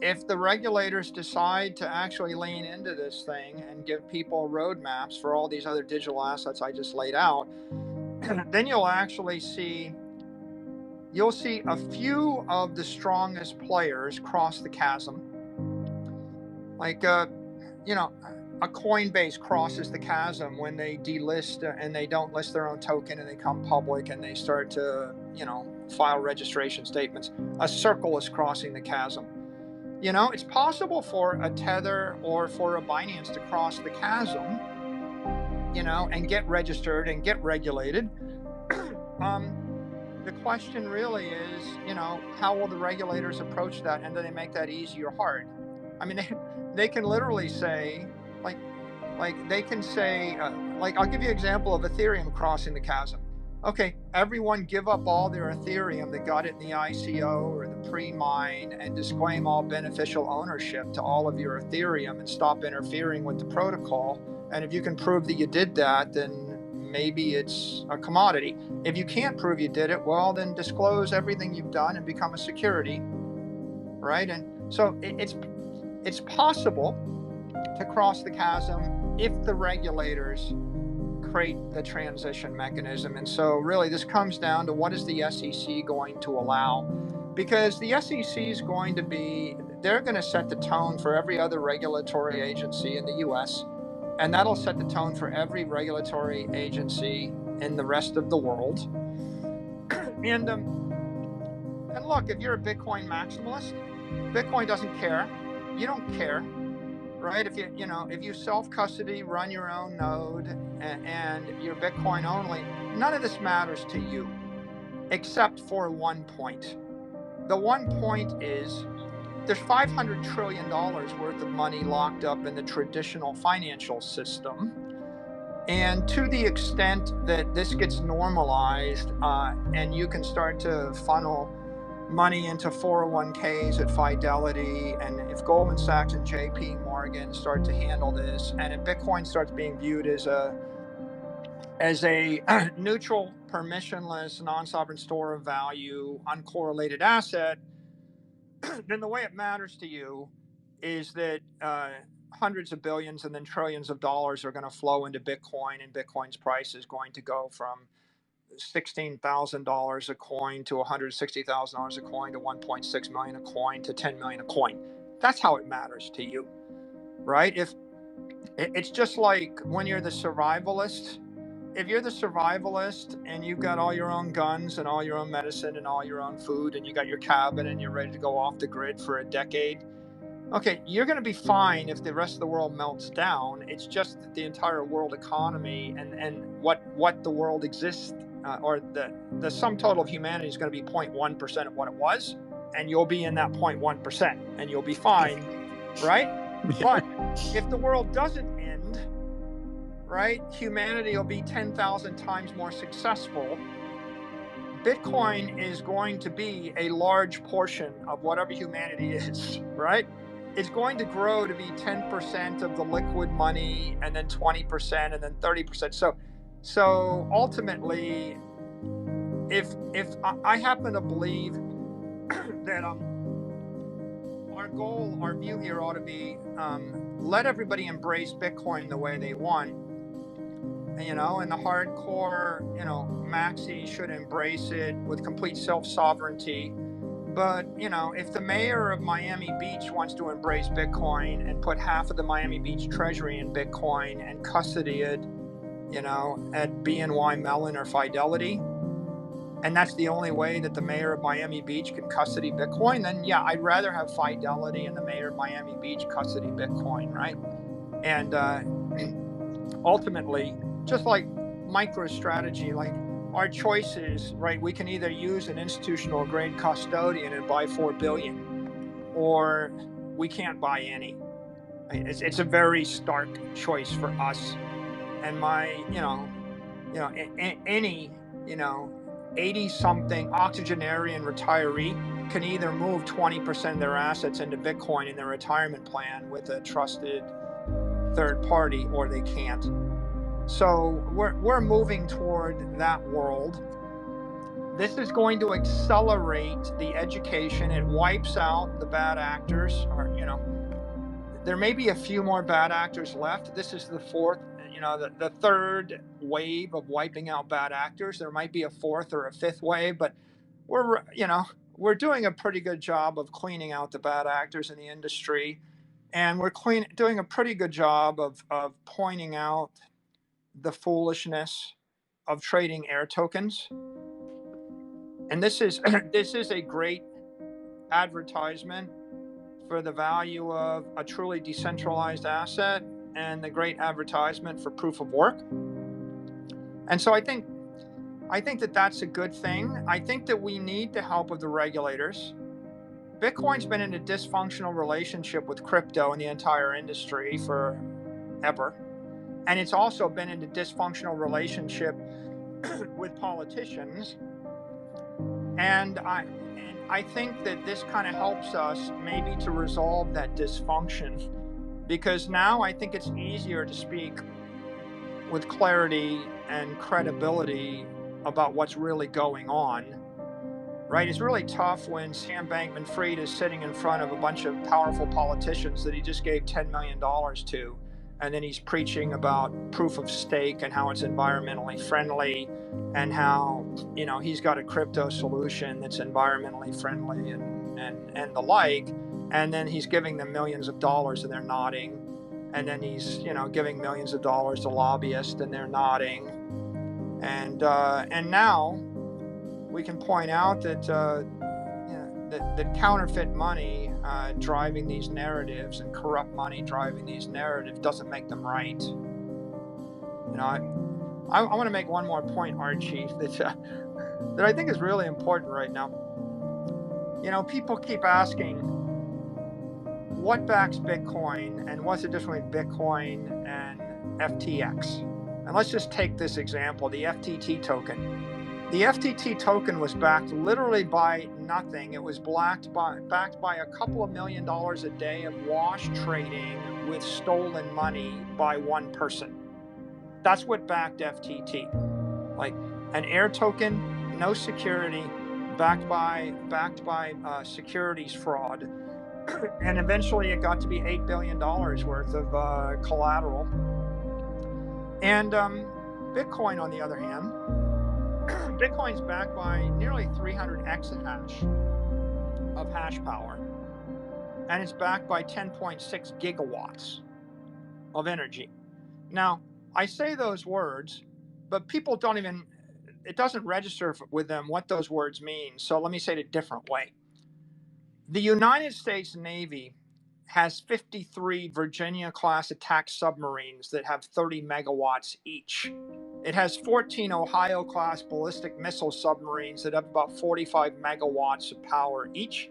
if the regulators decide to actually lean into this thing and give people roadmaps for all these other digital assets I just laid out, then you'll see a few of the strongest players cross the chasm. Like, you know, a Coinbase crosses the chasm when they delist and they don't list their own token and they come public and they start to, file registration statements. A Circle is crossing the chasm. It's possible for a Tether or for a Binance to cross the chasm, and get registered and get regulated. The question really is, how will the regulators approach that, and do they make that easy or hard? I mean, they can literally say, they can say, I'll give you an example of Ethereum crossing the chasm. Okay, everyone give up all their Ethereum that got it in the ICO or the pre-mine and disclaim all beneficial ownership to all of your Ethereum and stop interfering with the protocol. And if you can prove that you did that, then maybe it's a commodity. If you can't prove you did it, well, then disclose everything you've done and become a security, right? And so it's possible to cross the chasm if the regulators create the transition mechanism. And so really this comes down to, what is the SEC going to allow? Because the SEC is they're going to set the tone for every other regulatory agency in the US, and that'll set the tone for every regulatory agency in the rest of the world. And look, if you're a Bitcoin maximalist, Bitcoin doesn't care. You don't care, right? If you self-custody, run your own node, and you're Bitcoin only, none of this matters to you, except for one point. The one point is there's $500 trillion worth of money locked up in the traditional financial system. And to the extent that this gets normalized and you can start to funnel money into 401ks at Fidelity, and if Goldman Sachs and JP Morgan start to handle this, and if Bitcoin starts being viewed as a neutral, permissionless, non-sovereign store of value, uncorrelated asset, then the way it matters to you is that hundreds of billions and then trillions of dollars are going to flow into Bitcoin, and Bitcoin's price is going to go from $16,000 a coin to $160,000 a coin to $1.6 million a coin to $10 million a coin. That's how it matters to you, right? If it's just like when you're the survivalist. If you're the survivalist and you've got all your own guns and all your own medicine and all your own food, and you got your cabin and you're ready to go off the grid for a decade, okay, you're going to be fine if the rest of the world melts down. It's just that the entire world economy and what the world exists, or the sum total of humanity is going to be 0.1% of what it was, and you'll be in that 0.1% and you'll be fine, right? But if the world doesn't end, right, humanity will be 10,000 times more successful. Bitcoin is going to be a large portion of whatever humanity is, right? It's going to grow to be 10% of the liquid money, and then 20%, and then 30%. So ultimately, if I happen to believe that our view here ought to be, let everybody embrace Bitcoin the way they want, and the hardcore, maxi should embrace it with complete self-sovereignty. But, if the mayor of Miami Beach wants to embrace Bitcoin and put half of the Miami Beach treasury in Bitcoin and custody it, at BNY Mellon or Fidelity, and that's the only way that the mayor of Miami Beach can custody Bitcoin, then yeah, I'd rather have Fidelity and the mayor of Miami Beach custody Bitcoin, right? And ultimately, just like MicroStrategy, like our choices, right? We can either use an institutional grade custodian and buy 4 billion, or we can't buy any. It's a very stark choice for us. And my, any, 80-something octogenarian retiree can either move 20% of their assets into Bitcoin in their retirement plan with a trusted third party, or they can't. So we're moving toward that world This is going to accelerate the education. It wipes out the bad actors, or there may be a few more bad actors left. This is the fourth, the third wave of wiping out bad actors. There might be a fourth or a fifth wave, but we're doing a pretty good job of cleaning out the bad actors in the industry, and we're doing a pretty good job of pointing out the foolishness of trading air tokens. And this is this is a great advertisement for the value of a truly decentralized asset, and the great advertisement for proof of work. And so I think that that's a good thing. I think that we need the help of the regulators. Bitcoin's been in a dysfunctional relationship with crypto and the entire industry forever. And it's also been in a dysfunctional relationship with politicians. And I think that this kind of helps us maybe to resolve that dysfunction, because now I think it's easier to speak with clarity and credibility about what's really going on, right? It's really tough when Sam Bankman-Fried is sitting in front of a bunch of powerful politicians that he just gave $10 million to, and then he's preaching about proof of stake and how it's environmentally friendly, and how he's got a crypto solution that's environmentally friendly and the like, and then he's giving them millions of dollars and they're nodding, and then he's giving millions of dollars to lobbyists and they're nodding, and now we can point out that that counterfeit money driving these narratives, and corrupt money driving these narratives, doesn't make them right. I want to make one more point, Archie, that I think is really important right now. People keep asking, what backs Bitcoin, and what's the difference between Bitcoin and FTX? And let's just take this example, the FTT token. The FTT token was backed literally by nothing. It was backed by a couple of $1 million a day of wash trading with stolen money by one person. That's what backed FTT. Like an air token, no security, backed by securities fraud. And eventually it got to be $8 billion worth of collateral. And Bitcoin, on the other hand, Bitcoin's backed by nearly 300 exahash of hash power, and it's backed by 10.6 gigawatts of energy. Now, I say those words, but people it doesn't register with them what those words mean. So let me say it a different way. The United States Navy has 53 Virginia-class attack submarines that have 30 megawatts each. It has 14 Ohio-class ballistic missile submarines that have about 45 megawatts of power each.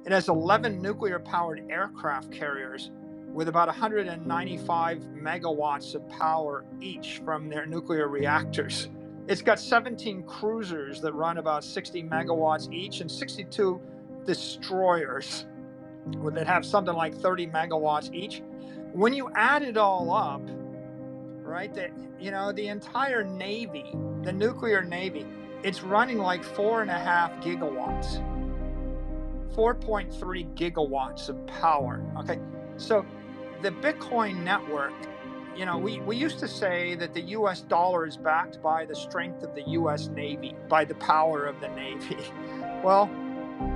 It has 11 nuclear-powered aircraft carriers with about 195 megawatts of power each from their nuclear reactors. It's got 17 cruisers that run about 60 megawatts each, and 62 destroyers that have something like 30 megawatts each. When you add it all up, right, the entire Navy, the nuclear Navy, it's running like 4.5 gigawatts, 4.3 gigawatts of power. Okay, so the Bitcoin network, we used to say that the US dollar is backed by the strength of the US Navy, by the power of the Navy. Well,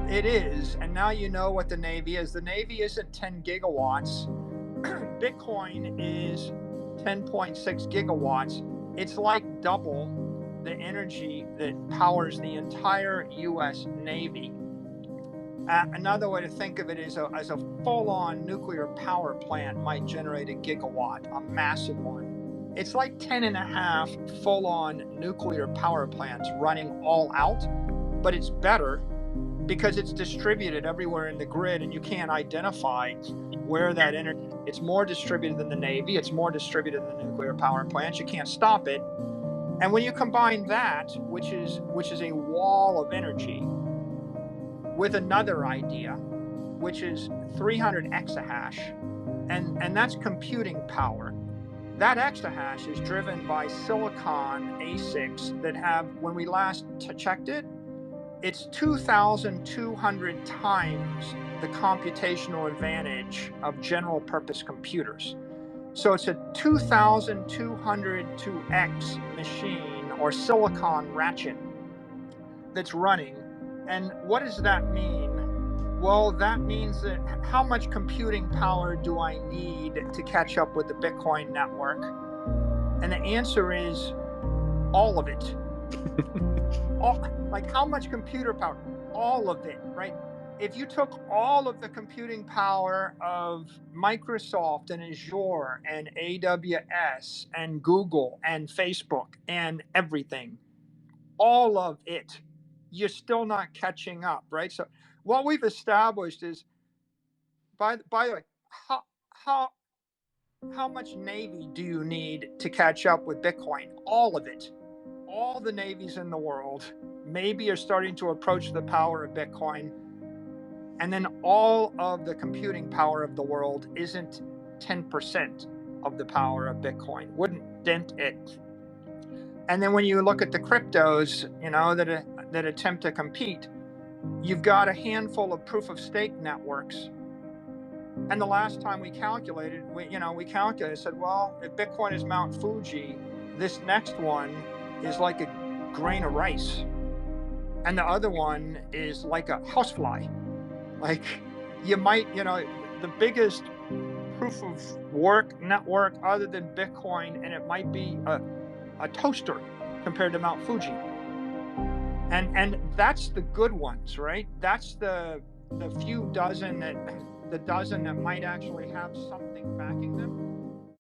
it is, and now you know what the Navy is. The Navy isn't 10 gigawatts. Bitcoin is 10.6 gigawatts. It's like double the energy that powers the entire US Navy. Another way to think of it is as a full-on nuclear power plant might generate a gigawatt, a massive one. It's like 10.5 full-on nuclear power plants running all out, but it's better because it's distributed everywhere in the grid, and you can't identify where that energy. It's more distributed than the Navy. It's more distributed than the nuclear power plants. You can't stop it. And when you combine that, which is a wall of energy, with another idea, which is 300 exahash, and that's computing power. That exahash is driven by silicon ASICs that have, when we last checked it, it's 2,200 times the computational advantage of general purpose computers. So it's a 2,200 to X machine or silicon ratchet that's running. And what does that mean? Well, that means that how much computing power do I need to catch up with the Bitcoin network? And the answer is all of it. Like how much computer power? All of it, right? If you took all of the computing power of Microsoft and Azure and AWS and Google and Facebook and everything, all of it, you're still not catching up, right? So what we've established is, by the way, how how much Navy do you need to catch up with Bitcoin? All of it. All the navies in the world maybe are starting to approach the power of Bitcoin. And then all of the computing power of the world isn't 10% of the power of Bitcoin, wouldn't dent it. And then when you look at the cryptos, that attempt to compete, you've got a handful of proof of stake networks. And the last time we calculated, said, well, if Bitcoin is Mount Fuji, this next one is like a grain of rice. And the other one is like a housefly. Like you might, the biggest proof of work network other than Bitcoin, and it might be a toaster compared to Mount Fuji. And that's the good ones, right? That's the few dozen that might actually have something backing them.